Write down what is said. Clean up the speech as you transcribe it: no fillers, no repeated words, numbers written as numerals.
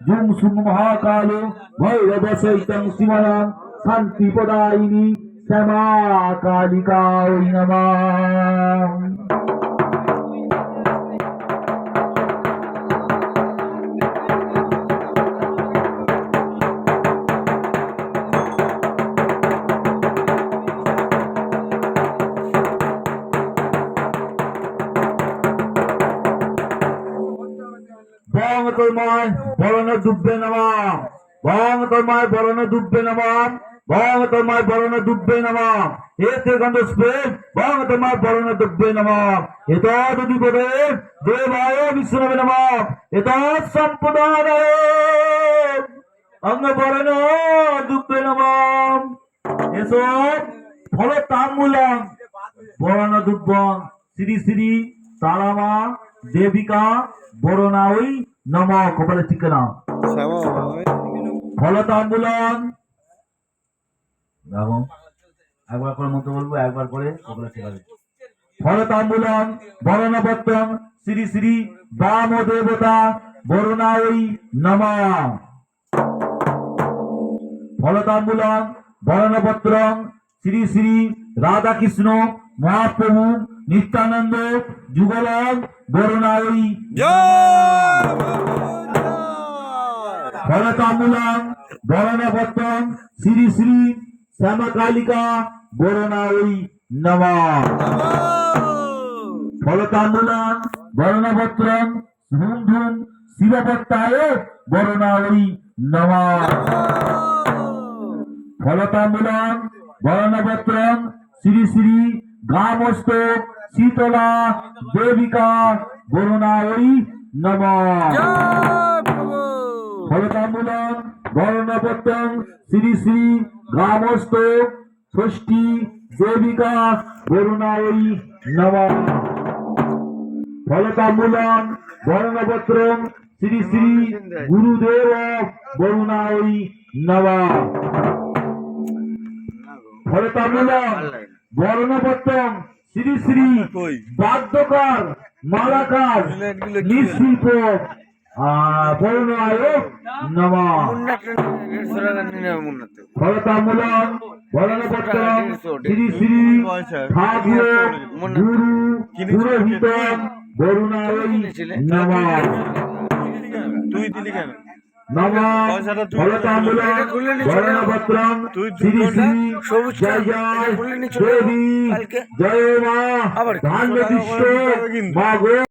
Jung সুং মহাকালো Bhairab সৈতং শিবয়ং শান্তি প্রদায়িনী শ্যামা কালিকায় নমঃ। বং তন্ময় বরণ দুব্বে নমঃ। বং তন্ময় বরণ দুব্বে নমঃ। বং তন্ময় বরণ দুব্বে নমঃ। এতে গন্ধ স্পেন বং তন্ময় বরণ দুব্বে নমঃ। এতদুপদে দেবায় বিষ্ণবে নমঃ। এতৎ সম্পদায় অঙ্গ বরণ দুব্বে নমঃ। এসো ফল তাম্বুলং বরণ দুব্বং শ্রী শ্রী তারামা দেবিকা বরণাই নম। কপালে ঠিক না ফলতাম্বুলং একবার করে মতো বলবো, একবার করে কপালে ঠিক আছে। ফলতাম্বুলং বরণপত্রং শ্রী শ্রী বাম দেবতা বরণাই নম। ফলতাম্বুলং বরণপত্রং শ্রী শ্রী রাধাকৃষ্ণ মহাপ্রভু নিত্যানন্দ যুগলং বরণাই ফলতাম্বুলং বরণপত্রং শ্রী শ্রী শ্যামকালিকা বরণাই নমঃ। ফলতাম্বুলং বরণপত্রং ধুম ধুম শিবপত্তায় বরণাই নমঃ। ফলতাম্বুলং বরণপত্রং শ্রী শ্রী গামস্থ শীতলা দেবিকা বরণাই নমঃ। ফলতাম্বুলং বরণপত্রং শ্রী শ্রী গামস্থ ষষ্ঠী দেবিকা বরণাই নমঃ। ফলতাম্বুলং বরণপত্রং শ্রী শ্রী গুরুদেব বরণাই নমঃ। ফলতাম্বুলং বরণপত্রং শ্রী শ্রী বাদ্যকার মালাকার নিঃশিল্প বরণায় নমঃ। ফলতাম্বুলং বরণপত্রং শ্রী শ্রী ঠাকুর গুরু পুরোহিত বরণায় নমঃ। ফলতাম্বুলং বরণপত্রং শ্রী শ্রী জয় জয় দেবী জয় মা ধান্যদৃষ্ট মা গো।